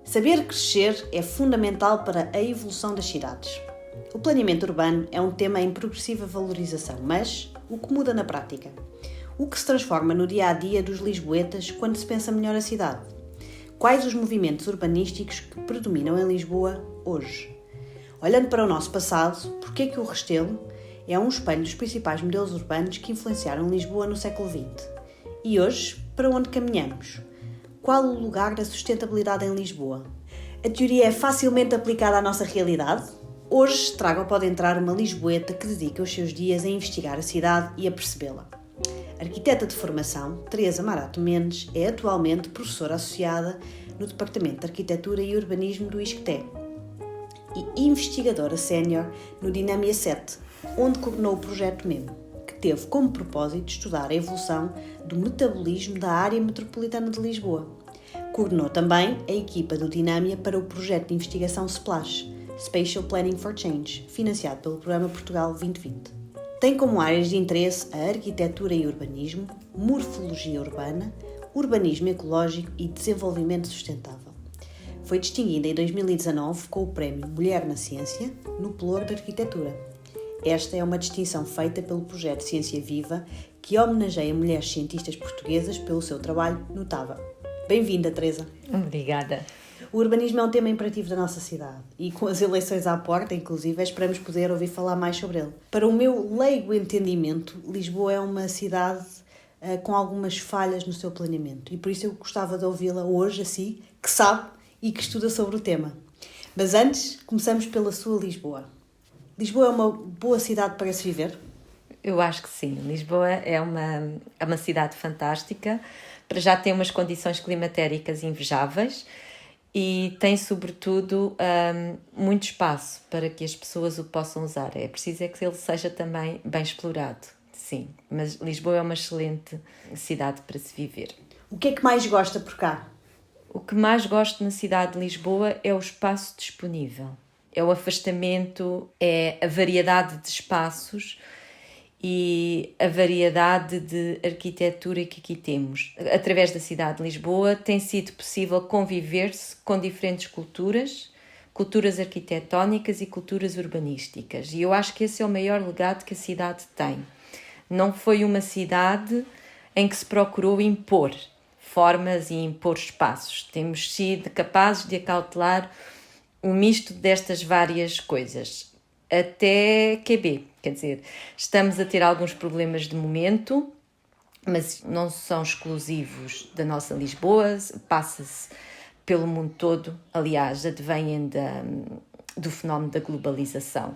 Saber crescer é fundamental para a evolução das cidades. O planeamento urbano é um tema em progressiva valorização, mas o que muda na prática? O que se transforma no dia-a-dia dos lisboetas quando se pensa melhor a cidade? Quais os movimentos urbanísticos que predominam em Lisboa hoje? Olhando para o nosso passado, por que o Restelo é um espelho dos principais modelos urbanos que influenciaram Lisboa no século XX? E hoje, para onde caminhamos? Qual o lugar da sustentabilidade em Lisboa? A teoria é facilmente aplicada à nossa realidade? Hoje trago ao Pode Entrar uma lisboeta que dedica os seus dias a investigar a cidade e a percebê-la. Arquiteta de formação, Teresa Marato Mendes é atualmente professora associada no Departamento de Arquitetura e Urbanismo do ISCTE e investigadora sénior no Dinâmia 7, onde coordenou o projeto MEM, que teve como propósito estudar a evolução do metabolismo da área metropolitana de Lisboa. Coordenou também a equipa do Dinâmia para o projeto de investigação SPLASH, Spatial Planning for Change, financiado pelo Programa Portugal 2020. Tem como áreas de interesse a arquitetura e urbanismo, morfologia urbana, urbanismo ecológico e desenvolvimento sustentável. Foi distinguida em 2019 com o prémio Mulher na Ciência, no Pelouro de Arquitetura. Esta é uma distinção feita pelo projeto Ciência Viva, que homenageia mulheres cientistas portuguesas pelo seu trabalho notável. Bem-vinda, Teresa. Obrigada. O urbanismo é um tema imperativo da nossa cidade e com as eleições à porta, inclusive, esperamos poder ouvir falar mais sobre ele. Para o meu leigo entendimento, Lisboa é uma cidade com algumas falhas no seu planeamento e por isso eu gostava de ouvi-la hoje, assim, que sabe e que estuda sobre o tema. Mas antes, começamos pela sua Lisboa. Lisboa é uma boa cidade para se viver? Eu acho que sim. Lisboa é uma cidade fantástica. Para já tem umas condições climatéricas invejáveis e tem, sobretudo, muito espaço para que as pessoas o possam usar. É preciso que ele seja também bem explorado, sim. Mas Lisboa é uma excelente cidade para se viver. O que é que mais gosta por cá? O que mais gosto na cidade de Lisboa é o espaço disponível. É o afastamento, é a variedade de espaços e a variedade de arquitetura que aqui temos. Através da cidade de Lisboa tem sido possível conviver-se com diferentes culturas arquitetónicas e culturas urbanísticas. E eu acho que esse é o maior legado que a cidade tem. Não foi uma cidade em que se procurou impor formas e impor espaços. Temos sido capazes de acautelar um misto destas várias coisas. Até QB, quer dizer, estamos a ter alguns problemas de momento, mas não são exclusivos da nossa Lisboa, passa-se pelo mundo todo, aliás, advêm do fenómeno da globalização.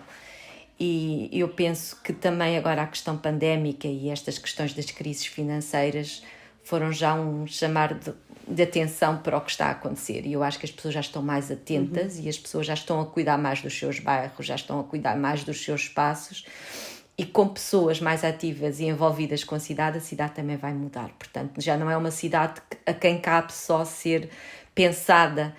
E eu penso que também agora a questão pandémica e estas questões das crises financeiras foram já um chamar de atenção para o que está a acontecer e eu acho que as pessoas já estão mais atentas e as pessoas já estão a cuidar mais dos seus bairros, já estão a cuidar mais dos seus espaços e com pessoas mais ativas e envolvidas com a cidade também vai mudar. Portanto, já não é uma cidade a quem cabe só ser pensada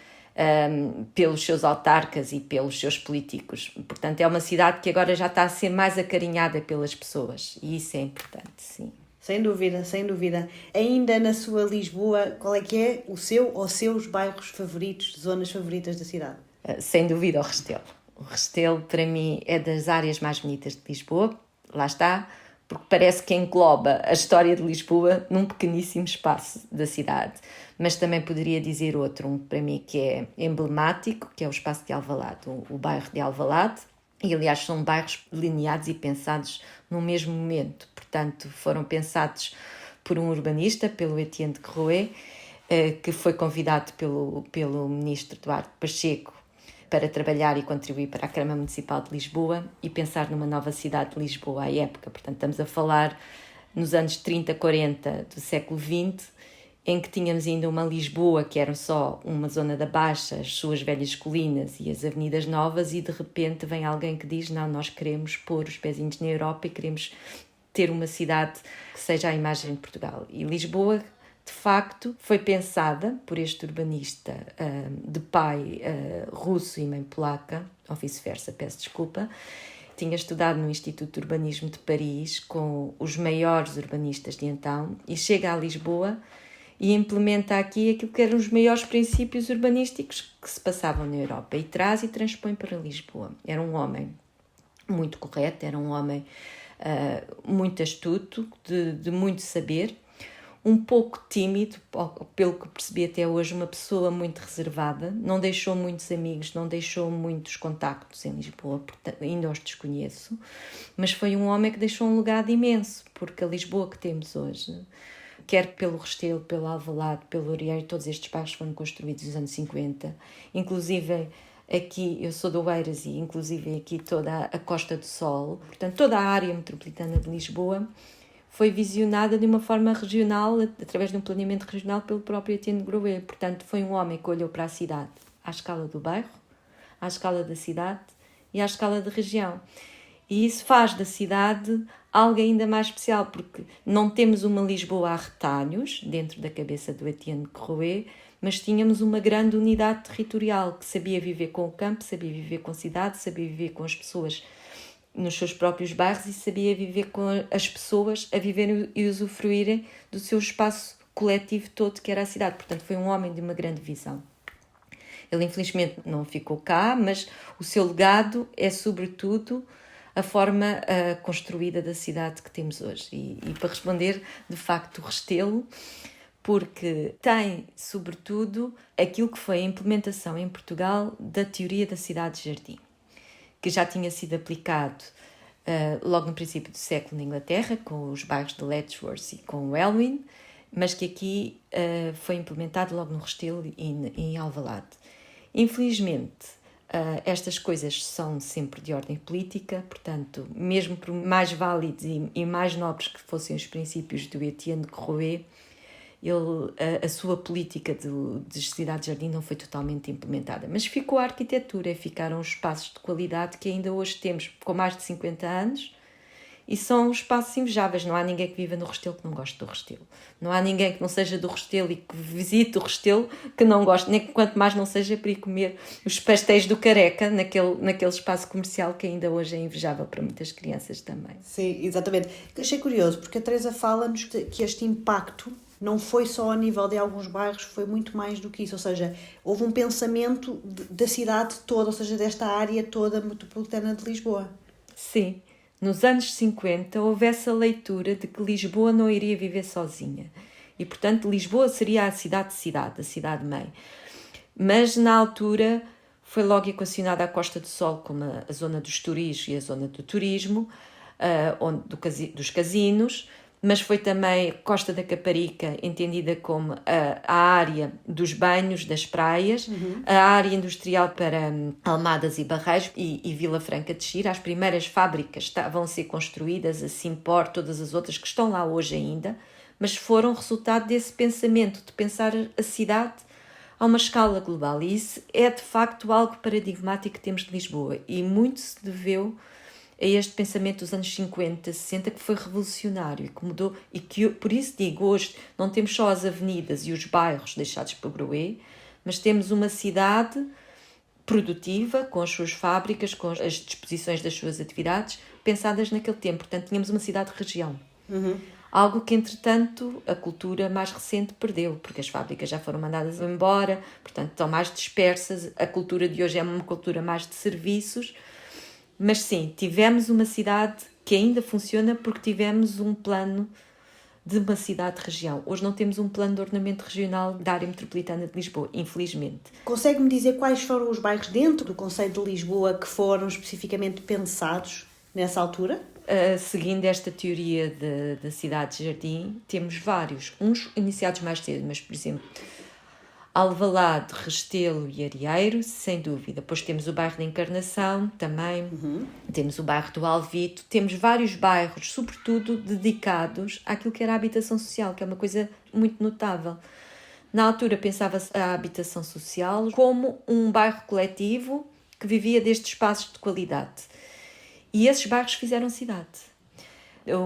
pelos seus autarcas e pelos seus políticos. Portanto, é uma cidade que agora já está a ser mais acarinhada pelas pessoas e isso é importante, sim. Sem dúvida, sem dúvida. Ainda na sua Lisboa, qual é que é o seu ou seus bairros favoritos, zonas favoritas da cidade? Sem dúvida o Restelo. O Restelo, para mim, é das áreas mais bonitas de Lisboa. Lá está, porque parece que engloba a história de Lisboa num pequeníssimo espaço da cidade. Mas também poderia dizer outro, para mim, que é emblemático, que é o espaço de Alvalade, o bairro de Alvalade. E, aliás, são bairros delineados e pensados no mesmo momento. Portanto, foram pensados por um urbanista, pelo Etienne de Crouet, que foi convidado pelo ministro Eduardo Pacheco para trabalhar e contribuir para a Câmara Municipal de Lisboa e pensar numa nova cidade de Lisboa à época. Portanto, estamos a falar nos anos 30, 40 do século XX, em que tínhamos ainda uma Lisboa que era só uma zona da Baixa, as suas velhas colinas e as avenidas novas, e de repente vem alguém que diz: não, nós queremos pôr os pezinhos na Europa e queremos ter uma cidade que seja a imagem de Portugal. E Lisboa, de facto, foi pensada por este urbanista de pai russo e mãe polaca, ou vice-versa, peço desculpa. Tinha estudado no Instituto de Urbanismo de Paris com os maiores urbanistas de então e chega a Lisboa e implementa aqui aquilo que eram os maiores princípios urbanísticos que se passavam na Europa e traz e transpõe para Lisboa. Era um homem muito correto, era um homem muito astuto, de muito saber, um pouco tímido, pelo que percebi até hoje, uma pessoa muito reservada, não deixou muitos amigos, não deixou muitos contactos em Lisboa, ainda os desconheço, mas foi um homem que deixou um legado imenso, porque a Lisboa que temos hoje, quer pelo Restelo, pelo Alvalade, pelo Orieiro, todos estes bairros foram construídos nos anos 50, inclusive aqui, eu sou de Oeiras e inclusive aqui toda a Costa do Sol, portanto toda a área metropolitana de Lisboa foi visionada de uma forma regional, através de um planeamento regional pelo próprio Etienne Grouet. Portanto, foi um homem que olhou para a cidade à escala do bairro, à escala da cidade e à escala da região. E isso faz da cidade algo ainda mais especial, porque não temos uma Lisboa a retalhos, dentro da cabeça do Etienne Grouet, mas tínhamos uma grande unidade territorial que sabia viver com o campo, sabia viver com a cidade, sabia viver com as pessoas nos seus próprios bairros e sabia viver com as pessoas a viverem e usufruírem do seu espaço coletivo todo que era a cidade. Portanto, foi um homem de uma grande visão. Ele infelizmente não ficou cá, mas o seu legado é sobretudo a forma construída da cidade que temos hoje. E para responder, de facto, o Restelo, porque tem, sobretudo, aquilo que foi a implementação em Portugal da teoria da cidade-jardim, que já tinha sido aplicado logo no princípio do século na Inglaterra, com os bairros de Letchworth e com o Elwyn, mas que aqui foi implementado logo no Restelo e em Alvalade. Infelizmente, estas coisas são sempre de ordem política, portanto, mesmo por mais válidos e mais nobres que fossem os princípios do Etienne Grouet, a sua política de cidade-jardim não foi totalmente implementada. Mas ficou a arquitetura, ficaram os espaços de qualidade que ainda hoje temos com mais de 50 anos e são espaços invejáveis. Não há ninguém que viva no Restelo que não goste do Restelo. Não há ninguém que não seja do Restelo e que visite o Restelo que não goste, nem quanto mais não seja para ir comer os pastéis do Careca naquele espaço comercial que ainda hoje é invejável para muitas crianças também. Sim, exatamente. Achei curioso, porque a Teresa fala-nos que este impacto não foi só a nível de alguns bairros, foi muito mais do que isso. Ou seja, houve um pensamento da cidade toda, ou seja, desta área toda metropolitana de Lisboa. Sim. Nos anos 50 houve essa leitura de que Lisboa não iria viver sozinha. E, portanto, Lisboa seria a cidade-cidade, a cidade-mãe. Mas, na altura, foi logo equacionada a Costa do Sol como a zona dos turismos e a zona do turismo, dos casinos, mas foi também Costa da Caparica, entendida como a área dos banhos, das praias, a área industrial para Almadas e Barreiros e Vila Franca de Xira. As primeiras fábricas estavam a ser construídas, a Simpor, todas as outras que estão lá hoje ainda, mas foram resultado desse pensamento, de pensar a cidade a uma escala global. E isso é, de facto, algo paradigmático que temos de Lisboa. E muito se deveu a este pensamento dos anos 50, 60, que foi revolucionário e que mudou, e que, por isso digo, hoje não temos só as avenidas e os bairros deixados por Grouet, mas temos uma cidade produtiva, com as suas fábricas, com as disposições das suas atividades, pensadas naquele tempo. Portanto, tínhamos uma cidade-região. Algo que, entretanto, a cultura mais recente perdeu, porque as fábricas já foram mandadas embora, portanto, estão mais dispersas. A cultura de hoje é uma cultura mais de serviços. Mas sim, tivemos uma cidade que ainda funciona porque tivemos um plano de uma cidade-região. Hoje não temos um plano de ordenamento regional da área metropolitana de Lisboa, infelizmente. Consegue-me dizer quais foram os bairros dentro do concelho de Lisboa que foram especificamente pensados nessa altura? Seguindo esta teoria da cidade-jardim, temos vários. Uns iniciados mais cedo, mas, por exemplo, Alvalade, Restelo e Arieiro, sem dúvida. Depois temos o bairro da Encarnação também, temos o bairro do Alvito, temos vários bairros, sobretudo dedicados àquilo que era a habitação social, que é uma coisa muito notável. Na altura pensava-se a habitação social como um bairro coletivo que vivia destes espaços de qualidade. E esses bairros fizeram cidade.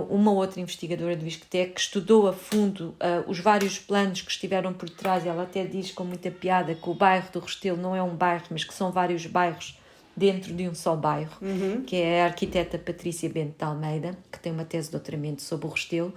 Uma outra investigadora do ISCTEC estudou a fundo os vários planos que estiveram por trás, e ela até diz com muita piada que o bairro do Restelo não é um bairro, mas que são vários bairros dentro de um só bairro, que é a arquiteta Patrícia Bento de Almeida, que tem uma tese de doutoramento sobre o Restelo.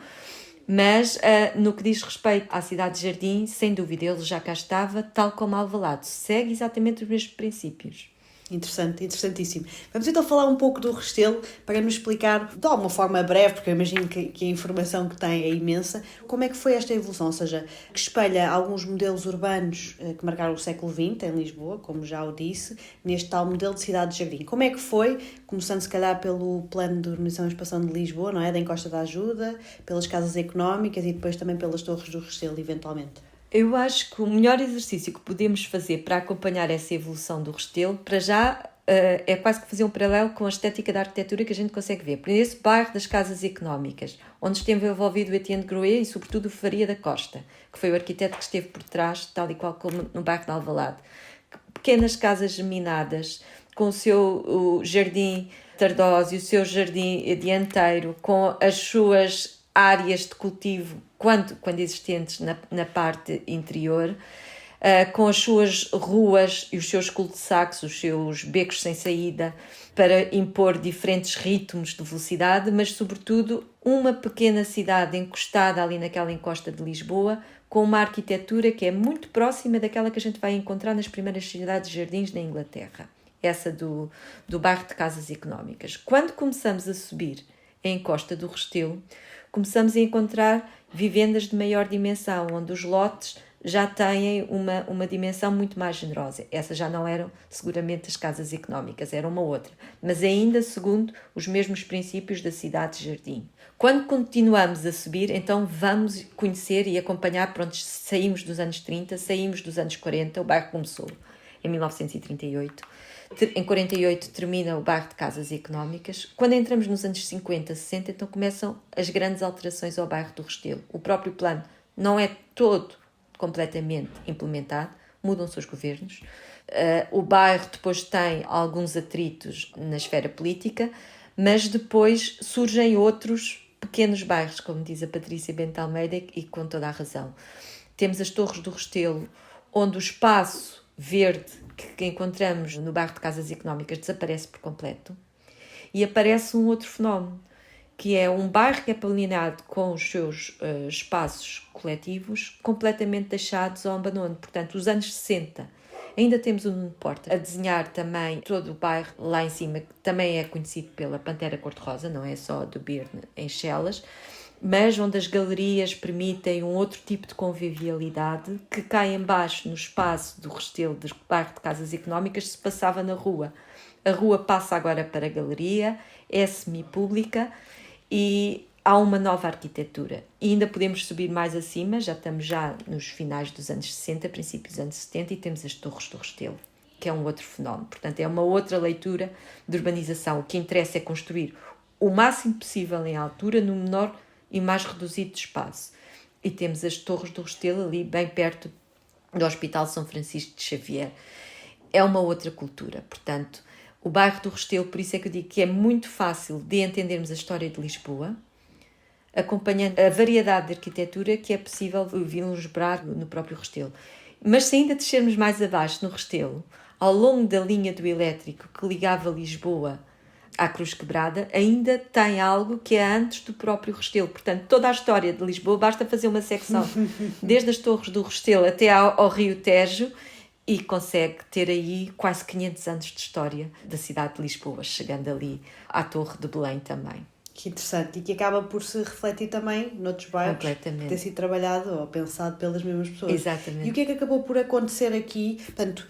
Mas no que diz respeito à cidade de Jardim, sem dúvida, ele já cá estava, tal como Alvalade. Segue exatamente os mesmos princípios. Interessante, interessantíssimo. Vamos então falar um pouco do Restelo para nos explicar, de alguma forma breve, porque eu imagino que a informação que tem é imensa, como é que foi esta evolução, ou seja, que espelha alguns modelos urbanos que marcaram o século XX em Lisboa, como já o disse, neste tal modelo de cidade de jardim. Como é que foi, começando se calhar pelo plano de urbanização e expansão de Lisboa, não é? Da Encosta da Ajuda, pelas casas económicas e depois também pelas torres do Restelo, eventualmente. Eu acho que o melhor exercício que podemos fazer para acompanhar essa evolução do Restelo, para já, é quase que fazer um paralelo com a estética da arquitetura que a gente consegue ver. Por esse bairro das casas económicas, onde esteve envolvido o Etienne de Groé e, sobretudo, o Faria da Costa, que foi o arquiteto que esteve por trás, tal e qual como no bairro de Alvalade. Pequenas casas geminadas, com o seu jardim tardoso e o seu jardim dianteiro, com as suas áreas de cultivo, quando existentes na parte interior, com as suas ruas e os seus cul-de-sacs, os seus becos sem saída, para impor diferentes ritmos de velocidade, mas sobretudo uma pequena cidade encostada ali naquela encosta de Lisboa, com uma arquitetura que é muito próxima daquela que a gente vai encontrar nas primeiras cidades jardins da Inglaterra, essa do bairro de casas económicas. Quando começamos a subir a encosta do Restelo, começamos a encontrar vivendas de maior dimensão, onde os lotes já têm uma dimensão muito mais generosa. Essas já não eram seguramente as casas económicas, era uma outra, mas ainda segundo os mesmos princípios da cidade-jardim. Quando continuamos a subir, então vamos conhecer e acompanhar, pronto, saímos dos anos 30, saímos dos anos 40, o bairro começou em 1938. Em 48 termina o bairro de casas económicas. Quando entramos nos anos 50, 60, então começam as grandes alterações ao bairro do Restelo. O próprio plano não é todo completamente implementado, mudam-se os governos. O bairro depois tem alguns atritos na esfera política, mas depois surgem outros pequenos bairros, como diz a Patrícia Bento Almeida, e com toda a razão. Temos as Torres do Restelo, onde o espaço verde que encontramos no bairro de casas económicas desaparece por completo e aparece um outro fenómeno, que é um bairro que é planeado com os seus espaços coletivos completamente deixados ao abandono. Portanto, os anos 60, ainda temos o Nuno Porta a desenhar também todo o bairro lá em cima, que também é conhecido pela Pantera Cor-de-Rosa, não é só do Birne em Chelas, mas onde as galerias permitem um outro tipo de convivialidade que cá em baixo, no espaço do Restelo, do bairro de casas económicas, se passava na rua. A rua passa agora para a galeria, é semipública e há uma nova arquitetura. E ainda podemos subir mais acima, já estamos nos finais dos anos 60, princípios dos anos 70, e temos as Torres do Restelo, que é um outro fenómeno. Portanto, é uma outra leitura de urbanização. O que interessa é construir o máximo possível em altura, no menor e mais reduzido de espaço. E temos as Torres do Restelo ali bem perto do Hospital São Francisco de Xavier. É uma outra cultura, portanto, o bairro do Restelo, por isso é que eu digo que é muito fácil de entendermos a história de Lisboa, acompanhando a variedade de arquitetura que é possível vislumbrar no próprio Restelo. Mas se ainda descermos mais abaixo no Restelo, ao longo da linha do elétrico que ligava Lisboa à Cruz Quebrada, ainda tem algo que é antes do próprio Restelo. Portanto, toda a história de Lisboa, basta fazer uma secção desde as Torres do Restelo até ao Rio Tejo e consegue ter aí quase 500 anos de história da cidade de Lisboa, chegando ali à Torre de Belém também. Que interessante, e que acaba por se refletir também noutros bairros que têm sido trabalhado ou pensado pelas mesmas pessoas. Exatamente. E o que é que acabou por acontecer aqui? Portanto,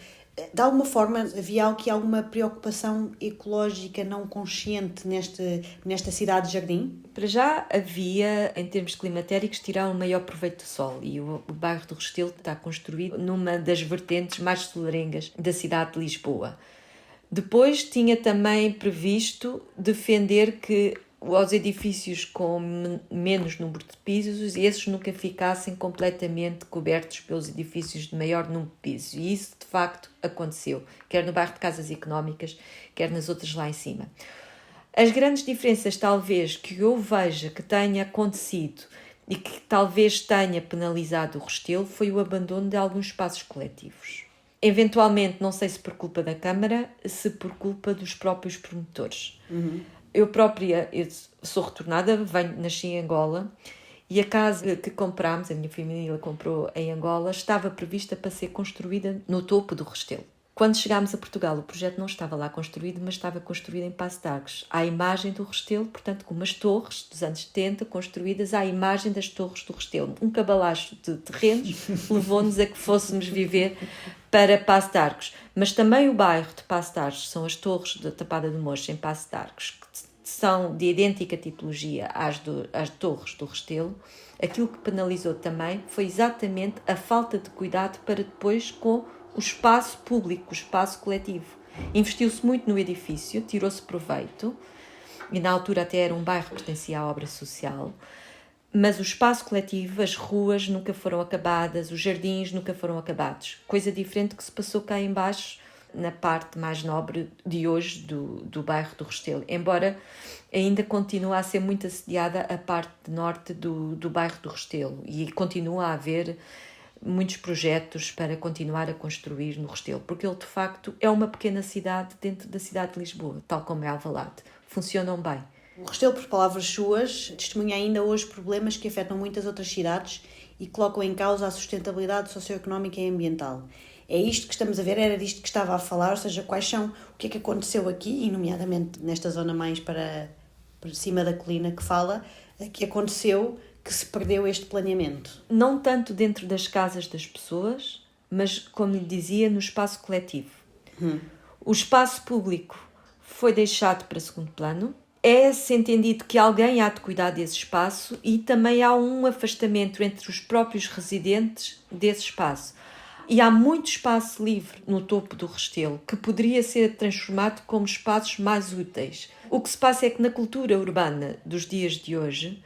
de alguma forma havia alguma preocupação ecológica não consciente nesta cidade-jardim? Para já havia, em termos climatéricos, tirar um maior proveito do sol, e o bairro do Restelo está construído numa das vertentes mais solarengas da cidade de Lisboa. Depois tinha também previsto defender que aos edifícios com menos número de pisos, esses nunca ficassem completamente cobertos pelos edifícios de maior número de pisos. E isso, de facto, aconteceu, quer no bairro de casas económicas, quer nas outras lá em cima. As grandes diferenças, talvez, que eu veja que tenha acontecido e que talvez tenha penalizado o Restelo foi o abandono de alguns espaços coletivos. Eventualmente, não sei se por culpa da Câmara, se por culpa dos próprios promotores. Eu própria sou retornada, nasci em Angola E a casa que comprámos, a minha família comprou em Angola, estava prevista para ser construída no topo do Restelo. Quando chegámos a Portugal, o projeto não estava lá construído, mas estava construído em Paços de Arcos, à imagem do Restelo, portanto, com umas torres dos anos 70 construídas à imagem das torres do Restelo. Um cabalacho de terrenos levou-nos a que fôssemos viver para Paços de Arcos. Mas também o bairro de Paços de Arcos, são as torres da Tapada de Mocho, em Paços de Arcos, que são de idêntica tipologia às torres do Restelo. Aquilo que penalizou também foi exatamente a falta de cuidado para depois com o espaço público, o espaço coletivo. Investiu-se muito no edifício, tirou-se proveito, e na altura até era um bairro que pertencia à obra social, mas o espaço coletivo, as ruas nunca foram acabadas, os jardins nunca foram acabados. Coisa diferente que se passou cá em baixo, na parte mais nobre de hoje do bairro do Restelo, embora ainda continue a ser muito assediada a parte norte do bairro do Restelo, e continua a haver muitos projetos para continuar a construir no Restelo, porque ele de facto é uma pequena cidade dentro da cidade de Lisboa, tal como é Alvalade. Funcionam bem. O Restelo, por palavras suas, testemunha ainda hoje problemas que afetam muitas outras cidades e colocam em causa a sustentabilidade socioeconómica e ambiental. É isto que estamos a ver, era disto que estava a falar, ou seja, quais são, o que é que aconteceu aqui, e nomeadamente nesta zona mais para cima da colina que fala, que aconteceu, que se perdeu este planeamento. Não tanto dentro das casas das pessoas, mas, como lhe dizia, no espaço coletivo. O espaço público foi deixado para segundo plano. É-se entendido que alguém há de cuidar desse espaço e também há um afastamento entre os próprios residentes desse espaço. E há muito espaço livre no topo do Restelo que poderia ser transformado como espaços mais úteis. O que se passa é que na cultura urbana dos dias de hoje,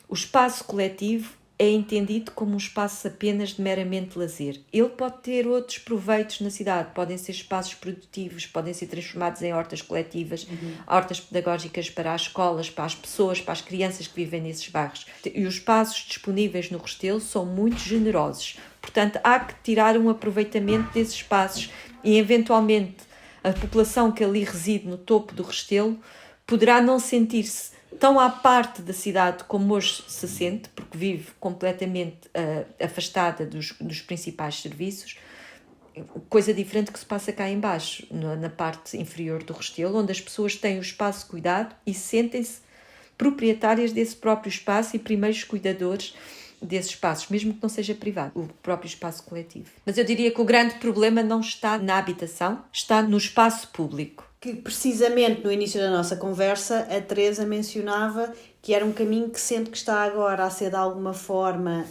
o espaço coletivo é entendido como um espaço apenas de meramente lazer. Ele pode ter outros proveitos na cidade, podem ser espaços produtivos, podem ser transformados em hortas coletivas, hortas pedagógicas para as escolas, para as pessoas, para as crianças que vivem nesses bairros. E os espaços disponíveis no Restelo são muito generosos. Portanto, há que tirar um aproveitamento desses espaços e, eventualmente, a população que ali reside no topo do Restelo poderá não sentir-se tão à parte da cidade como hoje se sente, porque vive completamente afastada dos principais serviços, coisa diferente que se passa cá em baixo, na parte inferior do Restelo, onde as pessoas têm o espaço cuidado e sentem-se proprietárias desse próprio espaço e primeiros cuidadores desses espaços, mesmo que não seja privado, o próprio espaço coletivo. Mas eu diria que o grande problema não está na habitação, está no espaço público. Que precisamente no início da nossa conversa a Teresa mencionava que era um caminho que sente que está agora a ser de alguma forma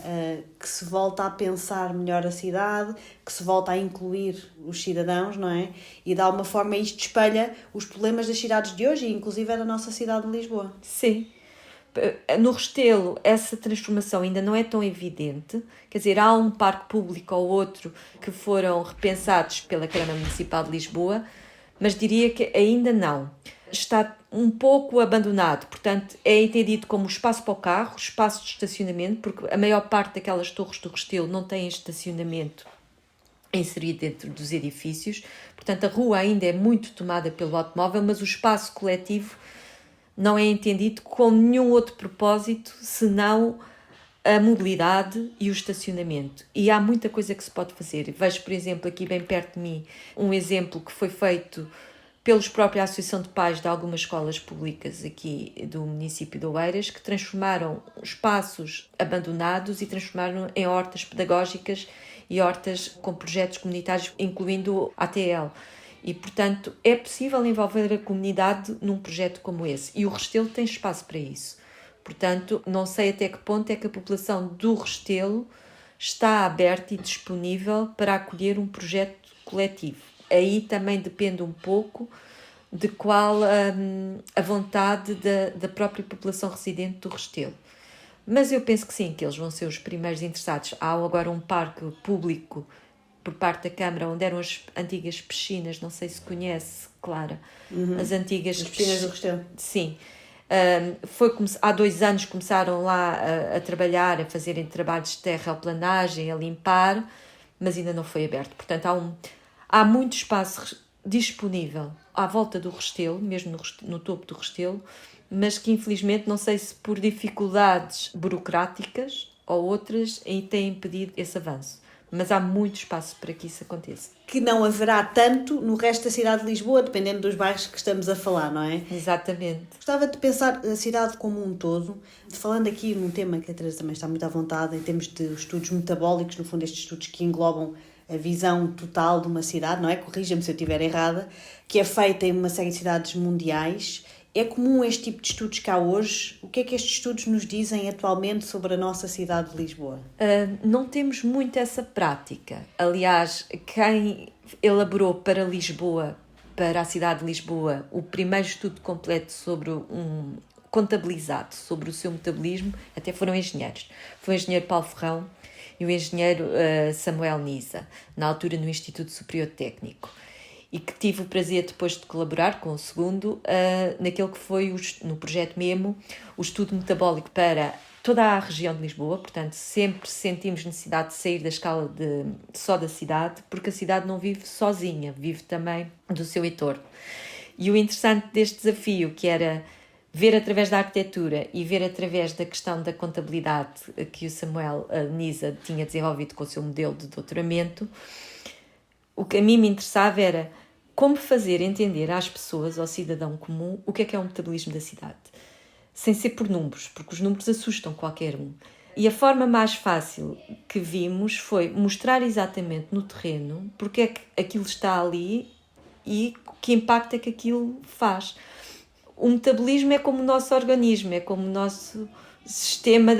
que se volta a pensar melhor a cidade, que se volta a incluir os cidadãos, não é? E de alguma forma isto espelha os problemas das cidades de hoje, e inclusive é da nossa cidade de Lisboa. Sim. No Restelo essa transformação ainda não é tão evidente, quer dizer, há um parque público ou outro que foram repensados pela Câmara Municipal de Lisboa, mas diria que ainda não. Está um pouco abandonado, portanto é entendido como espaço para o carro, espaço de estacionamento, porque a maior parte daquelas torres do Restelo não tem estacionamento inserido dentro dos edifícios, portanto a rua ainda é muito tomada pelo automóvel, mas o espaço coletivo não é entendido com nenhum outro propósito senão a mobilidade e o estacionamento. E há muita coisa que se pode fazer. Vejo, por exemplo, aqui bem perto de mim, um exemplo que foi feito pelos próprios Associação de Pais de algumas escolas públicas aqui do município de Oeiras, que transformaram espaços abandonados e transformaram em hortas pedagógicas e hortas com projetos comunitários, incluindo a ATL. E, portanto, é possível envolver a comunidade num projeto como esse. E o Restelo tem espaço para isso. Portanto, não sei até que ponto é que a população do Restelo está aberta e disponível para acolher um projeto coletivo. Aí também depende um pouco de qual a vontade da própria população residente do Restelo. Mas eu penso que sim, que eles vão ser os primeiros interessados. Há agora um parque público por parte da Câmara, onde eram as antigas piscinas, não sei se conhece, Clara, as antigas piscinas do Restelo. Sim. Há 2 anos começaram lá a trabalhar, a fazerem trabalhos de terraplanagem, a limpar, mas ainda não foi aberto. Portanto, há muito espaço disponível à volta do Restelo, mesmo no topo do Restelo, mas que infelizmente, não sei se por dificuldades burocráticas ou outras, têm impedido esse avanço. Mas há muito espaço para que isso aconteça. Que não haverá tanto no resto da cidade de Lisboa, dependendo dos bairros que estamos a falar, não é? Exatamente. Gostava de pensar a cidade como um todo, falando aqui num tema que a Teresa também está muito à vontade, em termos de estudos metabólicos, no fundo estes estudos que englobam a visão total de uma cidade, não é? Corrija-me se eu estiver errada, que é feita em uma série de cidades mundiais. É comum este tipo de estudos cá hoje? O que é que estes estudos nos dizem atualmente sobre a nossa cidade de Lisboa? Não temos muito essa prática. Aliás, quem elaborou para Lisboa, para a cidade de Lisboa, o primeiro estudo completo contabilizado sobre o seu metabolismo, até foram engenheiros. Foi o engenheiro Paulo Ferrão e o engenheiro Samuel Nisa, na altura no Instituto Superior Técnico. E que tive o prazer depois de colaborar com o segundo naquele que foi, no projeto MEMO, o estudo metabólico para toda a região de Lisboa. Portanto, sempre sentimos necessidade de sair da escala só da cidade, porque a cidade não vive sozinha, vive também do seu entorno. E o interessante deste desafio, que era ver através da arquitetura e ver através da questão da contabilidade que o Samuel Nisa tinha desenvolvido com o seu modelo de doutoramento, o que a mim me interessava era como fazer entender às pessoas, ao cidadão comum, o que é um metabolismo da cidade. Sem ser por números, porque os números assustam qualquer um. E a forma mais fácil que vimos foi mostrar exatamente no terreno porque é que aquilo está ali e que impacto é que aquilo faz. O metabolismo é como o nosso organismo, é como o nosso sistema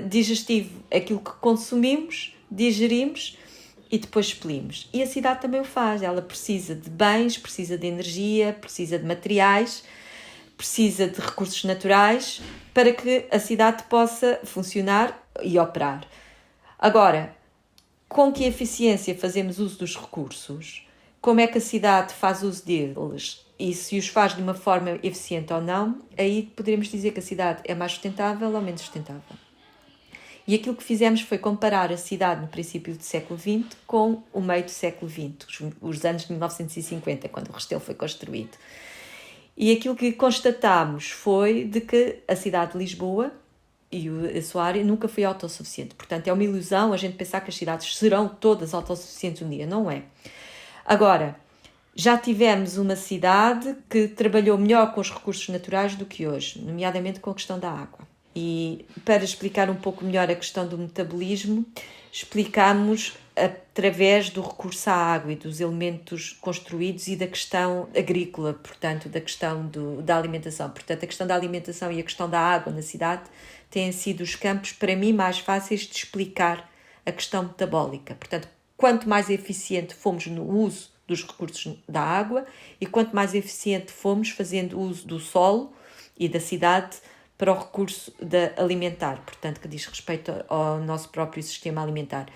digestivo. Aquilo que consumimos, digerimos e depois expelimos. E a cidade também o faz. Ela precisa de bens, precisa de energia, precisa de materiais, precisa de recursos naturais para que a cidade possa funcionar e operar. Agora, com que eficiência fazemos uso dos recursos? Como é que a cidade faz uso deles? E se os faz de uma forma eficiente ou não, aí poderemos dizer que a cidade é mais sustentável ou menos sustentável. E aquilo que fizemos foi comparar a cidade no princípio do século XX com o meio do século XX, os anos de 1950, quando o Restelo foi construído. E aquilo que constatámos foi de que a cidade de Lisboa e a sua área nunca foi autossuficiente. Portanto, é uma ilusão a gente pensar que as cidades serão todas autossuficientes um dia. Não é. Agora, já tivemos uma cidade que trabalhou melhor com os recursos naturais do que hoje, nomeadamente com a questão da água. E para explicar um pouco melhor a questão do metabolismo, explicamos através do recurso à água e dos elementos construídos e da questão agrícola, portanto, da questão da alimentação. Portanto, a questão da alimentação e a questão da água na cidade têm sido os campos, para mim, mais fáceis de explicar a questão metabólica. Portanto, quanto mais eficiente fomos no uso dos recursos da água e quanto mais eficiente fomos fazendo uso do solo e da cidade para o recurso alimentar, portanto, que diz respeito ao nosso próprio sistema alimentar.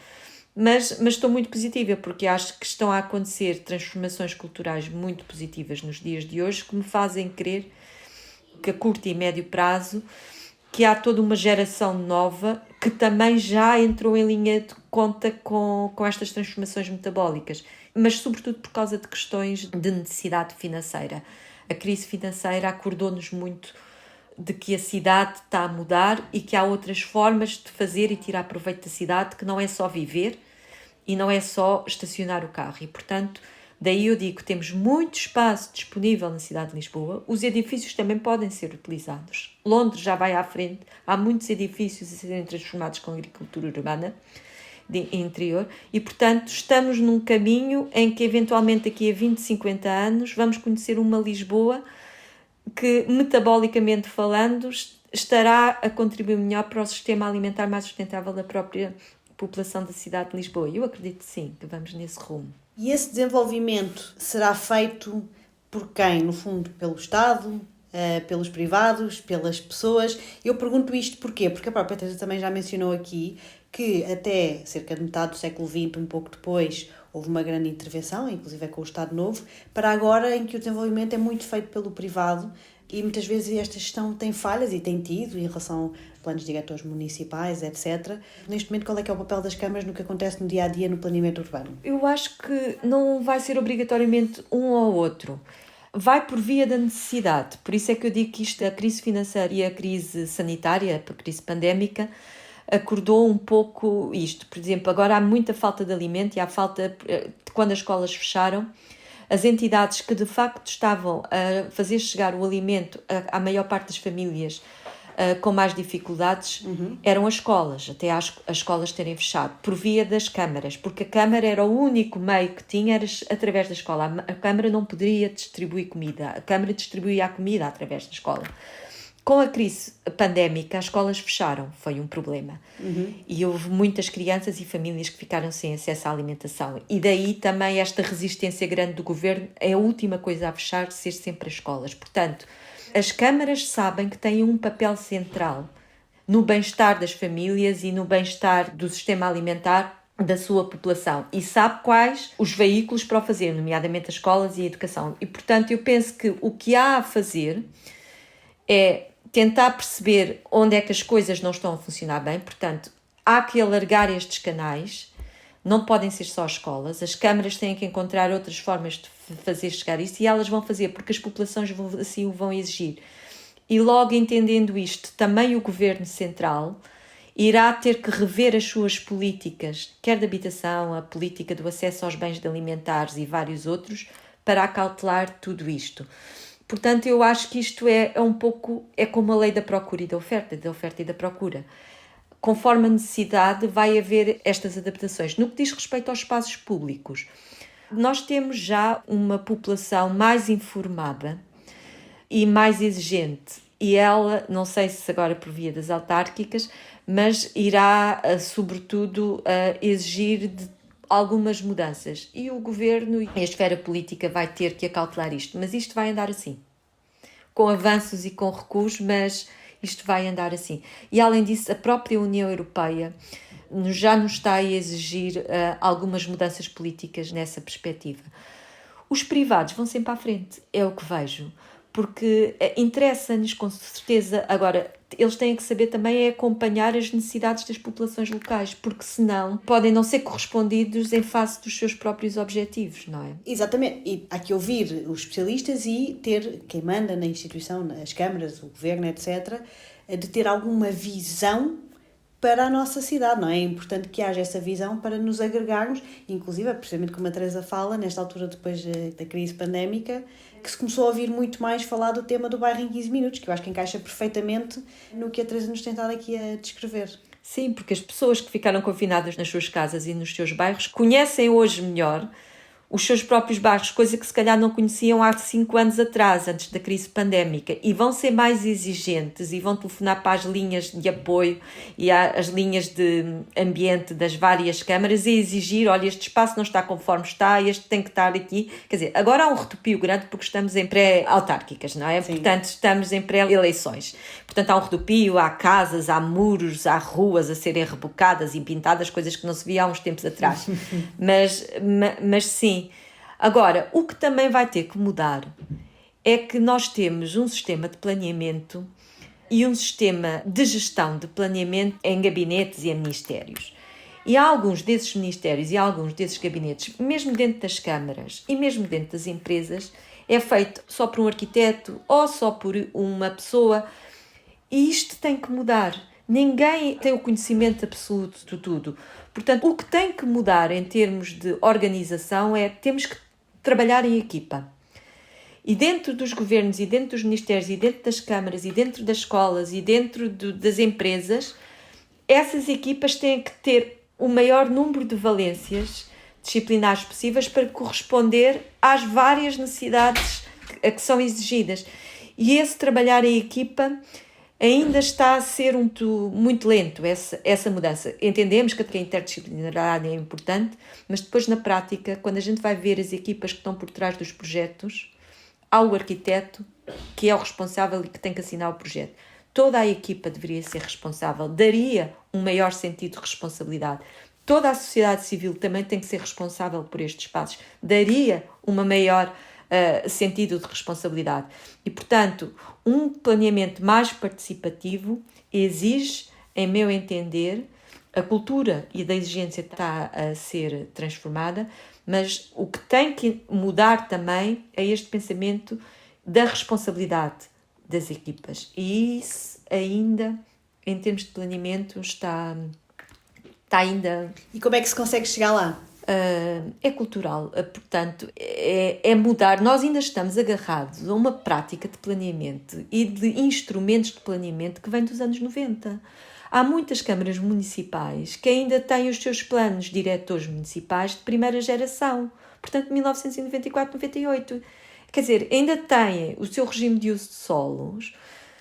Mas estou muito positiva, porque acho que estão a acontecer transformações culturais muito positivas nos dias de hoje, que me fazem crer que a curto e médio prazo, que há toda uma geração nova que também já entrou em linha de conta com estas transformações metabólicas, mas sobretudo por causa de questões de necessidade financeira. A crise financeira acordou-nos muito de que a cidade está a mudar e que há outras formas de fazer e tirar proveito da cidade, que não é só viver e não é só estacionar o carro. E, portanto, daí eu digo que temos muito espaço disponível na cidade de Lisboa. Os edifícios também podem ser utilizados. Londres já vai à frente. Há muitos edifícios a serem transformados com agricultura urbana de interior. E, portanto, estamos num caminho em que, eventualmente, daqui a 20, 50 anos, vamos conhecer uma Lisboa que, metabolicamente falando, estará a contribuir melhor para o sistema alimentar mais sustentável da própria população da cidade de Lisboa. Eu acredito sim, que vamos nesse rumo. E esse desenvolvimento será feito por quem? No fundo, pelo Estado, pelos privados, pelas pessoas? Eu pergunto isto porquê? Porque a própria Teresa também já mencionou aqui que até cerca de metade do século XX, um pouco depois, houve uma grande intervenção, inclusive com o Estado Novo, para agora em que o desenvolvimento é muito feito pelo privado e muitas vezes esta gestão tem falhas e tem tido em relação a planos diretores municipais, etc. Neste momento, qual é que é o papel das câmaras no que acontece no dia-a-dia no planeamento urbano? Eu acho que não vai ser obrigatoriamente um ou outro. Vai por via da necessidade. Por isso é que eu digo que a crise financeira e a crise sanitária, a crise pandémica, acordou um pouco isto. Por exemplo, agora há muita falta de alimento e há falta, quando as escolas fecharam, as entidades que de facto estavam a fazer chegar o alimento à maior parte das famílias com mais dificuldades eram as escolas, até as escolas terem fechado, por via das câmaras, porque a Câmara era o único meio que tinha, era através da escola. A Câmara não poderia distribuir comida, a Câmara distribuía a comida através da escola. Com a crise pandémica, as escolas fecharam, foi um problema. E houve muitas crianças e famílias que ficaram sem acesso à alimentação. E daí também esta resistência grande do governo, é a última coisa a fechar, ser sempre as escolas. Portanto, as câmaras sabem que têm um papel central no bem-estar das famílias e no bem-estar do sistema alimentar da sua população. E sabe quais os veículos para o fazer, nomeadamente as escolas e a educação. E, portanto, eu penso que o que há a fazer é tentar perceber onde é que as coisas não estão a funcionar bem. Portanto, há que alargar estes canais, não podem ser só escolas, as câmaras têm que encontrar outras formas de fazer chegar isso, e elas vão fazer porque as populações assim o vão exigir. E logo entendendo isto, também o Governo Central irá ter que rever as suas políticas, quer de habitação, a política do acesso aos bens alimentares e vários outros, para acautelar tudo isto. Portanto, eu acho que isto é um pouco, é como a lei da procura e da oferta e da procura. Conforme a necessidade, vai haver estas adaptações. No que diz respeito aos espaços públicos, nós temos já uma população mais informada e mais exigente. E ela, não sei se agora por via das autárquicas, mas irá, sobretudo, exigir algumas mudanças. E o governo e a esfera política vai ter que acautelar isto. Mas isto vai andar assim. Com avanços e com recuos, mas isto vai andar assim. E, além disso, a própria União Europeia já nos está a exigir algumas mudanças políticas nessa perspectiva. Os privados vão sempre à frente, é o que vejo, porque interessa-nos com certeza. Agora, eles têm que saber também acompanhar as necessidades das populações locais, porque senão podem não ser correspondidos em face dos seus próprios objetivos, não é? Exatamente, e há que ouvir os especialistas e ter quem manda na instituição, nas câmaras, o governo, etc., de ter alguma visão para a nossa cidade, não é? É importante que haja essa visão para nos agregarmos, inclusive, precisamente como a Teresa fala, nesta altura depois da crise pandémica, que se começou a ouvir muito mais falar do tema do bairro em 15 minutos, que eu acho que encaixa perfeitamente no que a Teresa nos tem estado aqui a descrever. Sim, porque as pessoas que ficaram confinadas nas suas casas e nos seus bairros conhecem hoje melhor os seus próprios bairros, coisa que se calhar não conheciam há 5 anos atrás, antes da crise pandémica, e vão ser mais exigentes e vão telefonar para as linhas de apoio e às linhas de ambiente das várias câmaras e exigir, olha, este espaço não está conforme está, este tem que estar aqui. Quer dizer, agora há um retopio grande porque estamos em pré-autárquicas, não é? Sim. Portanto, estamos em pré-eleições. Portanto, há um retopio, há casas, há muros, há ruas a serem rebocadas e pintadas, coisas que não se via há uns tempos atrás. Mas sim. Agora, o que também vai ter que mudar é que nós temos um sistema de planeamento e um sistema de gestão de planeamento em gabinetes e em ministérios. E há alguns desses ministérios e alguns desses gabinetes, mesmo dentro das câmaras e mesmo dentro das empresas, é feito só por um arquiteto ou só por uma pessoa. E isto tem que mudar. Ninguém tem o conhecimento absoluto de tudo. Portanto, o que tem que mudar em termos de organização é temos que trabalhar em equipa. E dentro dos governos, e dentro dos ministérios, e dentro das câmaras, e dentro das escolas, e dentro das empresas, essas equipas têm que ter o maior número de valências disciplinares possíveis para corresponder às várias necessidades que são exigidas. E esse trabalhar em equipa ainda está a ser muito lento, essa mudança. Entendemos que a interdisciplinaridade é importante, mas depois na prática, quando a gente vai ver as equipas que estão por trás dos projetos, há o arquiteto que é o responsável e que tem que assinar o projeto. Toda a equipa deveria ser responsável, daria um maior sentido de responsabilidade. Toda a sociedade civil também tem que ser responsável por estes espaços, daria uma maior sentido de responsabilidade. E, portanto, um planeamento mais participativo exige, em meu entender, A cultura e da exigência está a ser transformada, mas o que tem que mudar também é este pensamento da responsabilidade das equipas. E isso ainda, em termos de planeamento, está ainda... E como é que se consegue chegar lá? É cultural, portanto, é mudar. Nós ainda estamos agarrados a uma prática de planeamento e de instrumentos de planeamento que vem dos anos 90. Há muitas câmaras municipais que ainda têm os seus planos diretores municipais de primeira geração, portanto, 1994, 98. Quer dizer, ainda têm o seu regime de uso de solos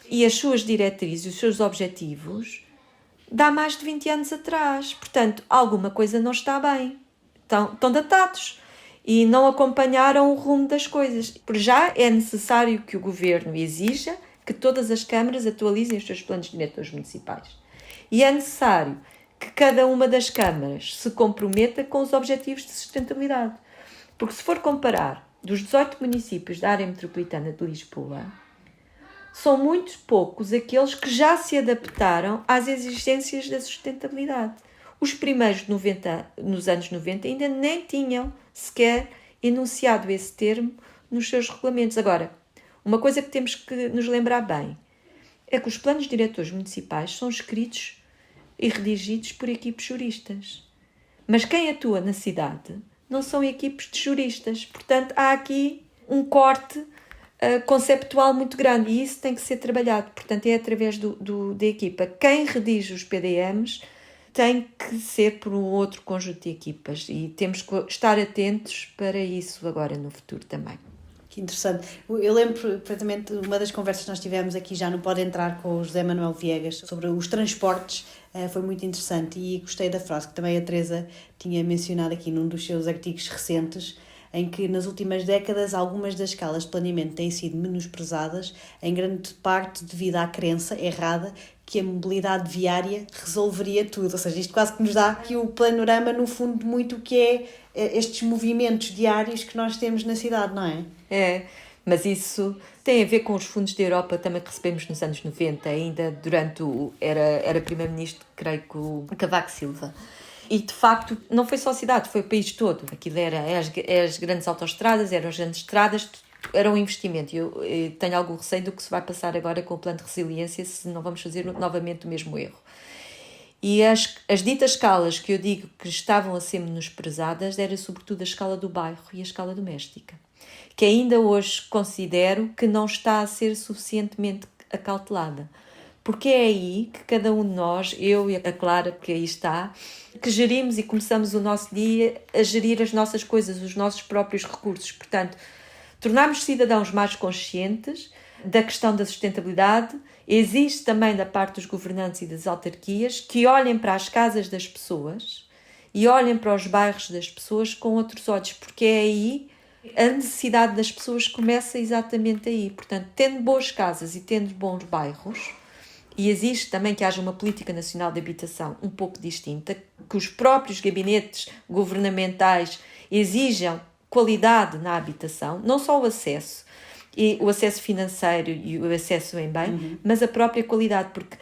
e as suas diretrizes, os seus objetivos, de há mais de 20 anos atrás. Portanto, alguma coisa não está bem. Estão datados e não acompanharam o rumo das coisas. Por já é necessário que o Governo exija que todas as câmaras atualizem os seus planos diretores municipais. E é necessário que cada uma das câmaras se comprometa com os objetivos de sustentabilidade. Porque se for comparar dos 18 municípios da área metropolitana de Lisboa, são muito poucos aqueles que já se adaptaram às exigências da sustentabilidade. Os primeiros nos anos 90 ainda nem tinham sequer enunciado esse termo nos seus regulamentos. Agora, uma coisa que temos que nos lembrar bem é que os planos diretores municipais são escritos e redigidos por equipes juristas. Mas quem atua na cidade não são equipes de juristas. Portanto, há aqui um corte conceptual muito grande e isso tem que ser trabalhado. Portanto, é através da equipa. Quem redige os PDMs tem que ser por um outro conjunto de equipas e temos que estar atentos para isso agora no futuro também. Que interessante. Eu lembro perfeitamente uma das conversas que nós tivemos aqui já no Pode Entrar com o José Manuel Viegas sobre os transportes, foi muito interessante e gostei da frase que também a Teresa tinha mencionado aqui num dos seus artigos recentes, em que nas últimas décadas algumas das escalas de planeamento têm sido menosprezadas, em grande parte devido à crença errada que a mobilidade viária resolveria tudo. Ou seja, isto quase que nos dá aqui o panorama, no fundo, de muito o que é estes movimentos diários que nós temos na cidade, não é? É, mas isso tem a ver com os fundos da Europa também que recebemos nos anos 90, ainda durante era primeiro-ministro, creio que o Cavaco Silva. E, de facto, não foi só a cidade, foi o país todo. Aquilo era as grandes autoestradas, eram as grandes estradas, era um investimento. Eu tenho algum receio do que se vai passar agora com o plano de resiliência se não vamos fazer novamente o mesmo erro. E as ditas escalas que eu digo que estavam a ser menosprezadas era sobretudo a escala do bairro e a escala doméstica, que ainda hoje considero que não está a ser suficientemente acautelada. Porque é aí que cada um de nós, eu e a Clara, que aí está, que gerimos e começamos o nosso dia a gerir as nossas coisas, os nossos próprios recursos. Portanto, tornarmos cidadãos mais conscientes da questão da sustentabilidade. Existe também da parte dos governantes e das autarquias que olhem para as casas das pessoas e olhem para os bairros das pessoas com outros olhos, porque é aí a necessidade das pessoas começa exatamente aí. Portanto, tendo boas casas e tendo bons bairros, e existe também que haja uma política nacional de habitação um pouco distinta, que os próprios gabinetes governamentais exijam qualidade na habitação, não só o acesso financeiro e o acesso em bem, mas a própria qualidade, porque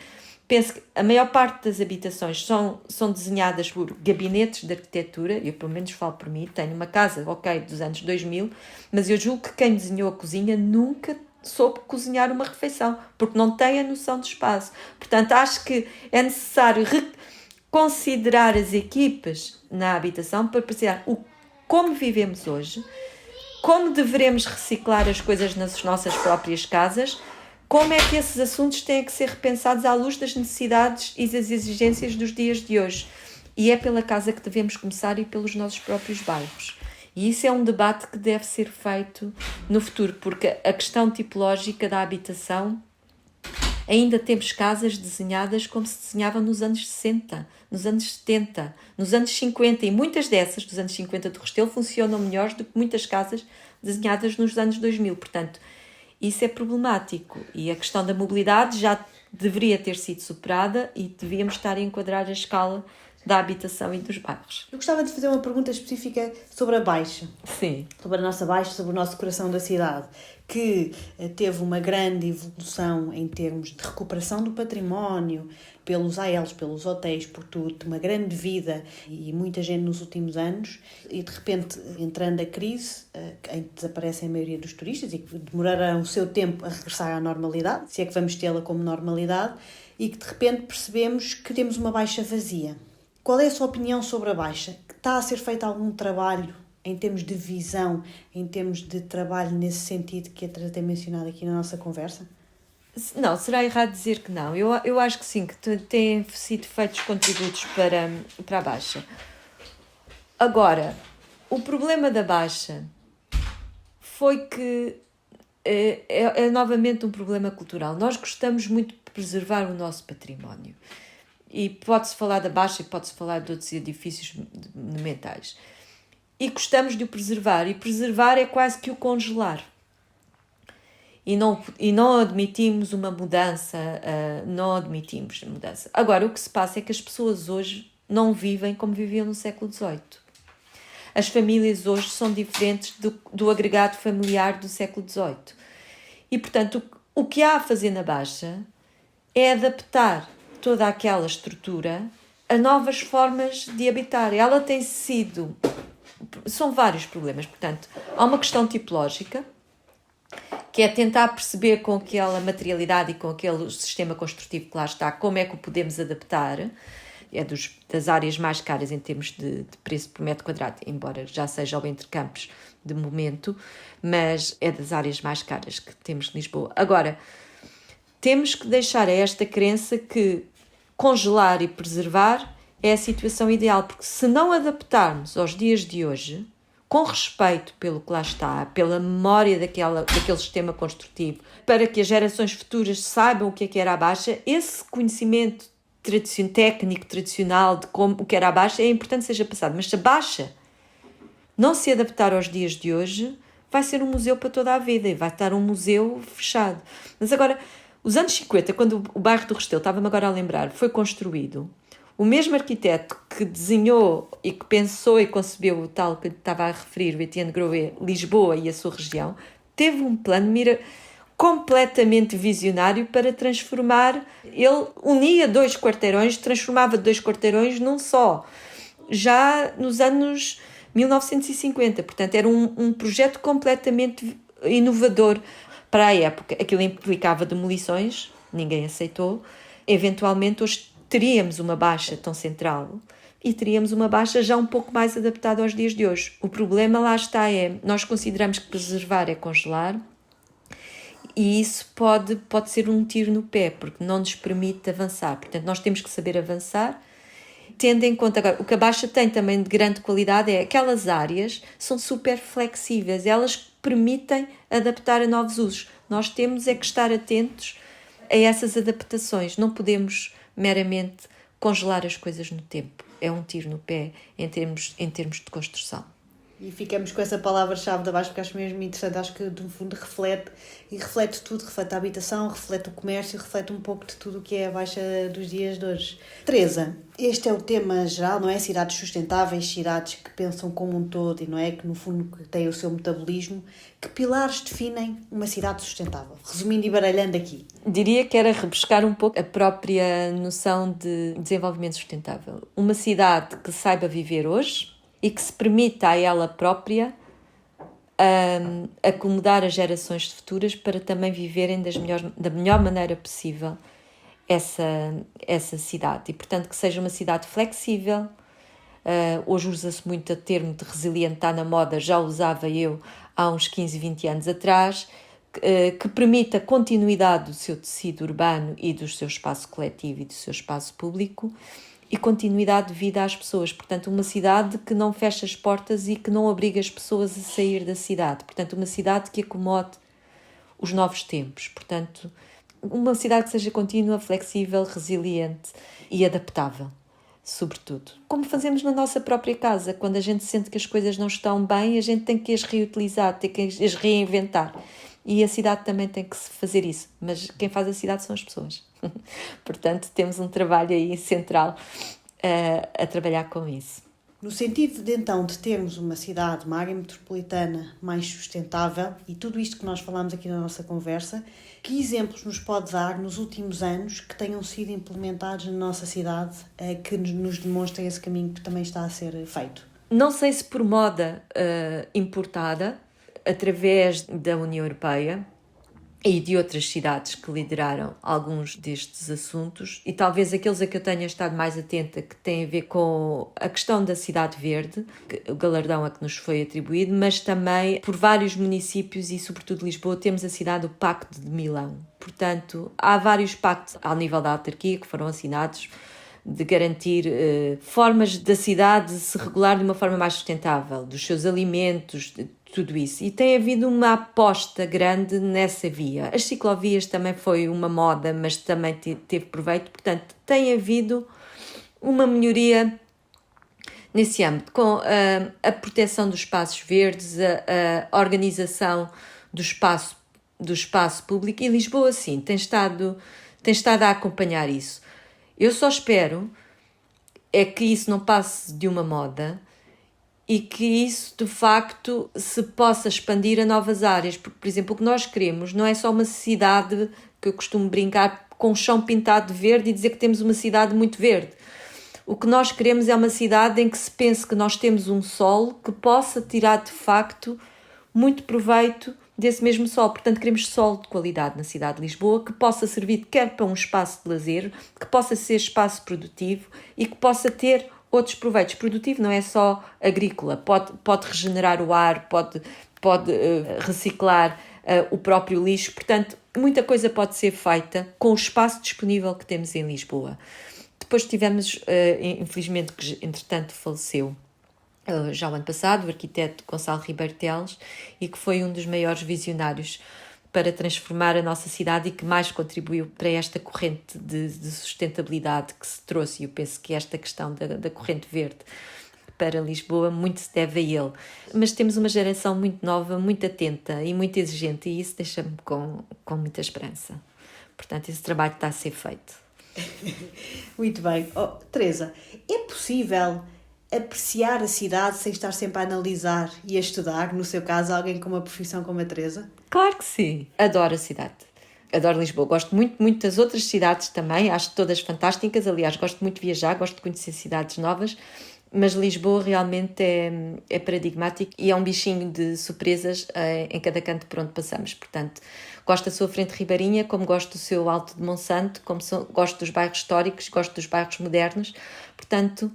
penso que a maior parte das habitações são desenhadas por gabinetes de arquitetura, eu pelo menos falo por mim, tenho uma casa, dos anos 2000, mas eu julgo que quem desenhou a cozinha nunca soube cozinhar uma refeição, porque não tem a noção de espaço. Portanto, acho que é necessário reconsiderar as equipas na habitação para perceber como vivemos hoje, como deveremos reciclar as coisas nas nossas próprias casas, como é que esses assuntos têm que ser repensados à luz das necessidades e das exigências dos dias de hoje. E é pela casa que devemos começar e pelos nossos próprios bairros. E isso é um debate que deve ser feito no futuro, porque a questão tipológica da habitação, ainda temos casas desenhadas como se desenhavam nos anos 60, nos anos 70, nos anos 50, e muitas dessas, dos anos 50 do Restelo, funcionam melhor do que muitas casas desenhadas nos anos 2000. Portanto, isso é problemático. E a questão da mobilidade já deveria ter sido superada e devíamos estar a enquadrar a escala da habitação e dos bairros. Eu gostava de fazer uma pergunta específica sobre a Baixa. Sim. Sobre a nossa Baixa, sobre o nosso coração da cidade, que teve uma grande evolução em termos de recuperação do património, pelos ALs, pelos hotéis, por tudo, uma grande vida e muita gente nos últimos anos, e de repente, entrando a crise, em que desaparecem a maioria dos turistas e que demorarão o seu tempo a regressar à normalidade, se é que vamos tê-la como normalidade, e que de repente percebemos que temos uma Baixa vazia. Qual é a sua opinião sobre a Baixa? Está a ser feito algum trabalho em termos de visão, em termos de trabalho nesse sentido que a Teresa tem mencionado aqui na nossa conversa? Não, será errado dizer que não. Eu acho que sim, que têm sido feitos contributos para a Baixa. Agora, o problema da Baixa foi que é novamente um problema cultural. Nós gostamos muito de preservar o nosso património. E pode-se falar da Baixa e pode-se falar de outros edifícios monumentais. E gostamos de o preservar. E preservar é quase que o congelar. E não admitimos uma mudança, Agora, o que se passa é que as pessoas hoje não vivem como viviam no século XVIII. As famílias hoje são diferentes do agregado familiar do século XVIII. E, portanto, o que há a fazer na Baixa é adaptar toda aquela estrutura a novas formas de habitar. Ela tem sido... São vários problemas, portanto, há uma questão tipológica, que é tentar perceber com aquela materialidade e com aquele sistema construtivo que lá está, como é que o podemos adaptar. É das áreas mais caras em termos de preço por metro quadrado, embora já seja o Entre Campos de momento, mas é das áreas mais caras que temos em Lisboa. Agora, temos que deixar a esta crença que congelar e preservar é a situação ideal, porque se não adaptarmos aos dias de hoje, com respeito pelo que lá está, pela memória daquele sistema construtivo, para que as gerações futuras saibam o que era a Baixa, esse conhecimento técnico tradicional de o que era a Baixa é importante que seja passado. Mas se a Baixa não se adaptar aos dias de hoje, vai ser um museu para toda a vida e vai estar um museu fechado. Mas agora, os anos 50, quando o bairro do Restelo, estava-me agora a lembrar, foi construído, o mesmo arquiteto que desenhou e que pensou e concebeu o tal que estava a referir, o Etienne Grouet, Lisboa e a sua região, teve um plano de mira completamente visionário para transformar. Ele unia 2 quarteirões, transformava 2 quarteirões num só, já nos anos 1950. Portanto, era um projeto completamente inovador para a época. Aquilo implicava demolições, ninguém aceitou. Eventualmente, hoje teríamos uma Baixa tão central e teríamos uma Baixa já um pouco mais adaptada aos dias de hoje. O problema lá está nós consideramos que preservar é congelar, e isso pode ser um tiro no pé, porque não nos permite avançar. Portanto, nós temos que saber avançar, tendo em conta agora, o que a Baixa tem também de grande qualidade é aquelas áreas são super flexíveis, elas permitem adaptar a novos usos. Nós temos é que estar atentos a essas adaptações, não podemos meramente congelar as coisas no tempo. É um tiro no pé em termos de construção. E ficamos com essa palavra-chave da Baixa, porque acho mesmo interessante, acho que no fundo reflete tudo, reflete a habitação, reflete o comércio, reflete um pouco de tudo o que é a Baixa dos dias de hoje. Teresa, este é o tema geral, não é? Cidades sustentáveis, cidades que pensam como um todo e não é? Que no fundo têm o seu metabolismo. Que pilares definem uma cidade sustentável? Resumindo e baralhando aqui. Diria que era rebuscar um pouco a própria noção de desenvolvimento sustentável. Uma cidade que saiba viver hoje e que se permita a ela própria acomodar as gerações futuras para também viverem da melhor maneira possível essa cidade. E, portanto, que seja uma cidade flexível. Hoje usa-se muito o termo de resiliente, está na moda, já usava eu há uns 15, 20 anos atrás, que permita a continuidade do seu tecido urbano e do seu espaço coletivo e do seu espaço público, e continuidade de vida às pessoas. Portanto, uma cidade que não fecha as portas e que não obriga as pessoas a sair da cidade. Portanto, uma cidade que acomode os novos tempos. Portanto, uma cidade que seja contínua, flexível, resiliente e adaptável, sobretudo. Como fazemos na nossa própria casa. Quando a gente sente que as coisas não estão bem, a gente tem que as reutilizar, tem que as reinventar. E a cidade também tem que fazer isso. Mas quem faz a cidade são as pessoas. Portanto, temos um trabalho aí central a trabalhar com isso. No sentido de termos uma cidade, uma área metropolitana mais sustentável e tudo isto que nós falámos aqui na nossa conversa, que exemplos nos pode dar nos últimos anos que tenham sido implementados na nossa cidade, que nos demonstrem esse caminho que também está a ser feito? Não sei se por moda importada, através da União Europeia e de outras cidades que lideraram alguns destes assuntos, e talvez aqueles a que eu tenha estado mais atenta, que têm a ver com a questão da cidade verde, o galardão a que nos foi atribuído, mas também por vários municípios e sobretudo Lisboa, temos a cidade do Pacto de Milão. Portanto, há vários pactos ao nível da autarquia que foram assinados de garantir formas da cidade se regular de uma forma mais sustentável, dos seus alimentos, de tudo isso. E tem havido uma aposta grande nessa via. As ciclovias também foi uma moda, mas também teve proveito. Portanto, tem havido uma melhoria nesse âmbito, com a proteção dos espaços verdes, a organização do espaço público. E Lisboa, sim, tem estado a acompanhar isso. Eu só espero é que isso não passe de uma moda e que isso, de facto, se possa expandir a novas áreas. Porque, por exemplo, o que nós queremos não é só uma cidade, que eu costumo brincar, com o chão pintado de verde e dizer que temos uma cidade muito verde. O que nós queremos é uma cidade em que se pense que nós temos um solo que possa tirar, de facto, muito proveito desse mesmo solo. Portanto, queremos solo de qualidade na cidade de Lisboa, que possa servir quer para um espaço de lazer, que possa ser espaço produtivo e que possa ter outros proveitos. Produtivo não é só agrícola, pode regenerar o ar, pode reciclar o próprio lixo. Portanto, muita coisa pode ser feita com o espaço disponível que temos em Lisboa. Depois tivemos, infelizmente, que entretanto faleceu, já o ano passado, o arquiteto Gonçalo Ribeiro Teles, e que foi um dos maiores visionários para transformar a nossa cidade e que mais contribuiu para esta corrente de sustentabilidade que se trouxe. E eu penso que esta questão da corrente verde para Lisboa muito se deve a ele. Mas temos uma geração muito nova, muito atenta e muito exigente, e isso deixa-me com muita esperança. Portanto, esse trabalho está a ser feito. Muito bem. Teresa, é possível apreciar a cidade sem estar sempre a analisar e a estudar? No seu caso, alguém com uma profissão como a Teresa? Claro que sim. Adoro a cidade. Adoro Lisboa. Gosto muito, muito das outras cidades também. Acho todas fantásticas. Aliás, gosto muito de viajar, gosto de conhecer cidades novas. Mas Lisboa realmente é paradigmático e é um bichinho de surpresas em cada canto por onde passamos. Portanto, gosto da sua frente ribeirinha, como gosto do seu Alto de Monsanto, gosto dos bairros históricos, gosto dos bairros modernos. Portanto,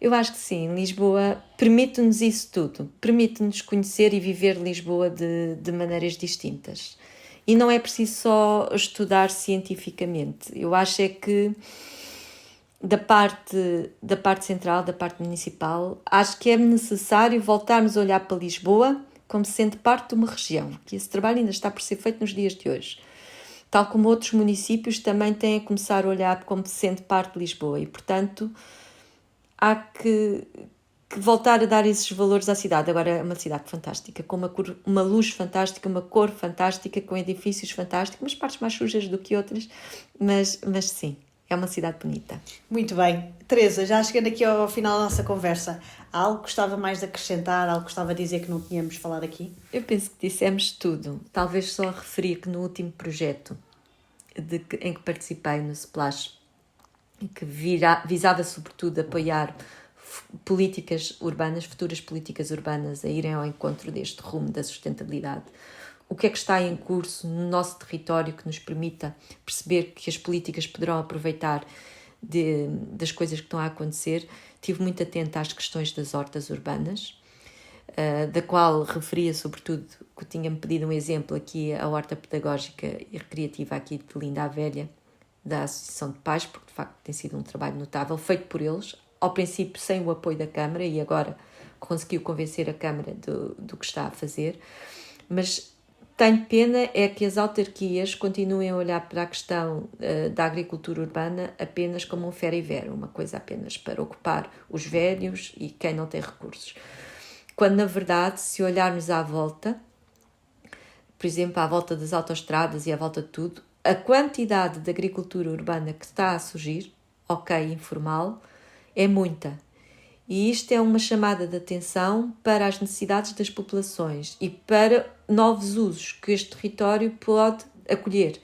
eu acho que sim, Lisboa permite-nos isso tudo. Permite-nos conhecer e viver Lisboa de maneiras distintas. E não é preciso só estudar cientificamente. Eu acho é que da parte central, da parte municipal, acho que é necessário voltarmos a olhar para Lisboa como sendo parte de uma região, que esse trabalho ainda está por ser feito nos dias de hoje. Tal como outros municípios também têm a começar a olhar como sendo parte de Lisboa e, portanto, há que voltar a dar esses valores à cidade. Agora é uma cidade fantástica, com uma luz fantástica, uma cor fantástica, com edifícios fantásticos, umas partes mais sujas do que outras, mas sim. É uma cidade bonita. Muito bem. Teresa, já chegando aqui ao final da nossa conversa, há algo que gostava mais de acrescentar, algo que gostava de dizer que não tínhamos falado aqui? Eu penso que dissemos tudo. Talvez só referir que no último projeto em que participei no Splash, que visava sobretudo apoiar políticas urbanas, futuras políticas urbanas a irem ao encontro deste rumo da sustentabilidade. O que é que está em curso no nosso território que nos permita perceber que as políticas poderão aproveitar das coisas que estão a acontecer. Estive muito atenta às questões das hortas urbanas, da qual referia sobretudo que tinha-me pedido um exemplo aqui, a horta pedagógica e recreativa aqui de Linda a Velha, da Associação de Pais, porque de facto tem sido um trabalho notável, feito por eles, ao princípio sem o apoio da Câmara, e agora conseguiu convencer a Câmara do que está a fazer, mas tenho pena é que as autarquias continuem a olhar para a questão da agricultura urbana apenas como um fer-e-ver, uma coisa apenas para ocupar os velhos e quem não tem recursos. Quando, na verdade, se olharmos à volta, por exemplo, à volta das autoestradas e à volta de tudo, a quantidade de agricultura urbana que está a surgir, ok, informal, é muita. E isto é uma chamada de atenção para as necessidades das populações e para novos usos que este território pode acolher.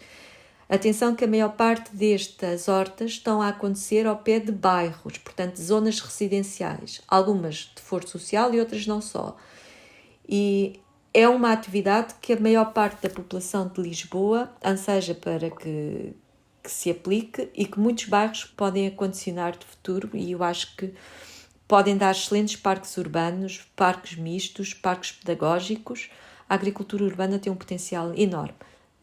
Atenção que a maior parte destas hortas estão a acontecer ao pé de bairros, portanto, zonas residenciais, algumas de foro social e outras não só. E é uma atividade que a maior parte da população de Lisboa anseja para que se aplique e que muitos bairros podem acondicionar de futuro, e eu acho que podem dar excelentes parques urbanos, parques mistos, parques pedagógicos. A agricultura urbana tem um potencial enorme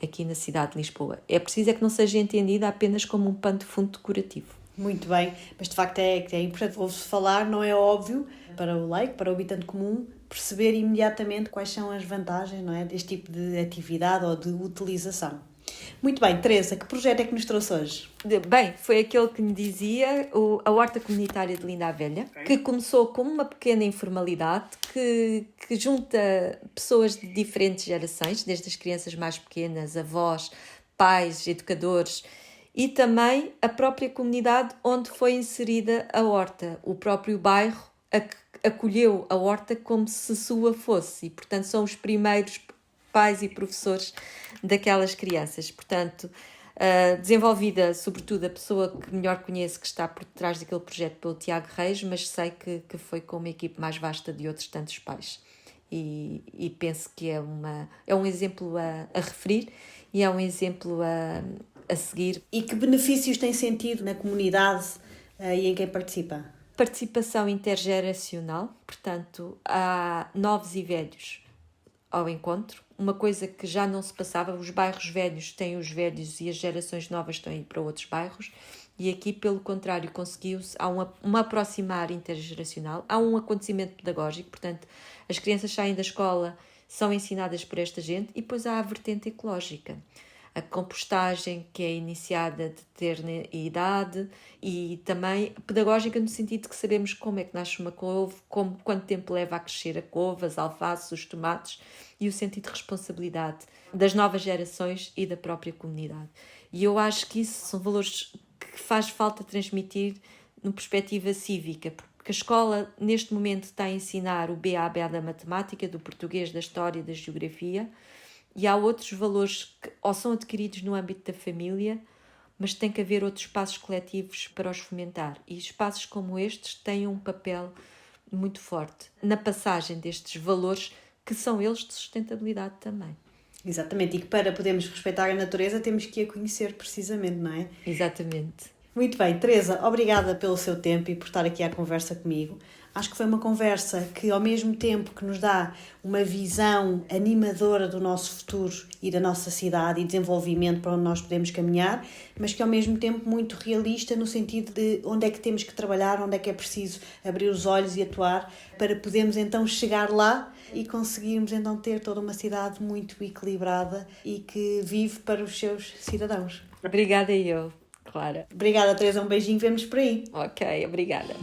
aqui na cidade de Lisboa. É preciso que não seja entendida apenas como um pano de fundo decorativo. Muito bem, mas de facto é importante ouve-se falar, não é óbvio para o leigo, para o habitante comum, perceber imediatamente quais são as vantagens, não é, deste tipo de atividade ou de utilização. Muito bem, Teresa, que projeto é que nos trouxe hoje? Bem, foi aquele que me dizia, a Horta Comunitária de Linda a Velha, que começou como uma pequena informalidade que junta pessoas de diferentes gerações, desde as crianças mais pequenas, avós, pais, educadores, e também a própria comunidade onde foi inserida a horta. O próprio bairro acolheu a horta como se sua fosse, e portanto são os primeiros pais e professores daquelas crianças. Portanto, desenvolvida sobretudo a pessoa que melhor conheço, que está por trás daquele projeto, pelo Tiago Reis, mas sei que foi com uma equipe mais vasta de outros tantos pais. E penso que é um exemplo a referir e é um exemplo a seguir. E que benefícios tem sentido na comunidade e em quem participa? Participação intergeracional, portanto, há novos e velhos ao encontro, uma coisa que já não se passava. Os bairros velhos têm os velhos e as gerações novas estão a ir para outros bairros, e aqui, pelo contrário, conseguiu-se, há uma aproximar intergeracional, há um acontecimento pedagógico, portanto, as crianças saem da escola, são ensinadas por esta gente, e depois há a vertente ecológica. A compostagem, que é iniciada de ter idade, e também pedagógica no sentido de que sabemos como é que nasce uma couve, quanto tempo leva a crescer a couve, as alfaces, os tomates, e o sentido de responsabilidade das novas gerações e da própria comunidade. E eu acho que isso são valores que faz falta transmitir numa perspectiva cívica, porque a escola neste momento está a ensinar o beabá da matemática, do português, da história, da geografia, e há outros valores que ou são adquiridos no âmbito da família, mas tem que haver outros espaços coletivos para os fomentar. E espaços como estes têm um papel muito forte na passagem destes valores, que são eles de sustentabilidade também. Exatamente, e que para podermos respeitar a natureza temos que a conhecer precisamente, não é? Exatamente. Muito bem, Teresa, obrigada pelo seu tempo e por estar aqui à conversa comigo. Acho que foi uma conversa que, ao mesmo tempo que nos dá uma visão animadora do nosso futuro e da nossa cidade e desenvolvimento para onde nós podemos caminhar, mas que, ao mesmo tempo, muito realista no sentido de onde é que temos que trabalhar, onde é que é preciso abrir os olhos e atuar para podermos, então, chegar lá e conseguirmos, então, ter toda uma cidade muito equilibrada e que vive para os seus cidadãos. Obrigada eu, Clara. Obrigada, Teresa. Um beijinho. Vemo-nos por aí. Ok, obrigada.